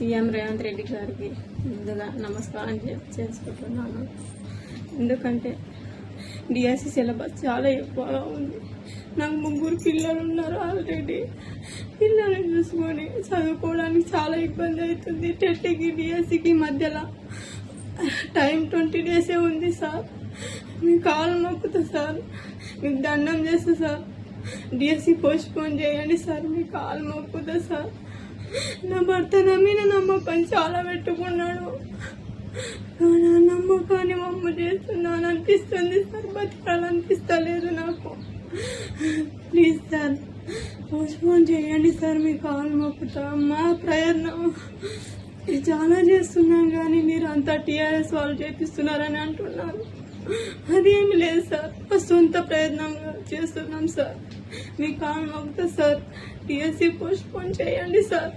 CM Revanth Reddy గారికి ముందుగా నమస్కారం చేసుకుంటున్నాను. ఎందుకంటే డిఎస్సి సిలబస్ చాలా ఎక్కువగా ఉంది. నాకు 3 పిల్లలు ఉన్నారు. ఆల్రెడీ పిల్లల్ని చూసుకొని చదువుకోవడానికి చాలా ఇబ్బంది అవుతుంది. టెట్కి డిఎస్సికి మధ్యలో టైం 20 డేసే ఉంది సార్. మీ కాలు నొక్కుతా సార్, మీకు దండం చేస్తా సార్. డిఎస్సి పోస్ట్పోన్ చేయండి సార్, మీ కాలు మొక్కుతా సార్. నా భర్త నా మీద నమ్మకం చాలా పెట్టుకున్నాడు. నా నమ్మకాన్ని మమ్మ చేస్తున్నాను అనిపిస్తుంది సార్. బతకాలనిపిస్తలేదు నాకు. ప్లీజ్ సార్ పోస్ట్పోన్ చేయండి సార్, మీ కాలు మొక్కుతా. మా ప్రయత్నం చాలా చేస్తున్నాం కానీ మీరు అంతా టీఆర్ఎస్ వాళ్ళు చేపిస్తున్నారని అంటున్నారు. అదేమి లేదు సార్, మా సొంత ప్రయత్నంగా చేస్తున్నాం సార్. మీ కాలు మొక్కుతా సార్. టీఎస్సీ పోస్ట్పోన్ చేయండి సార్.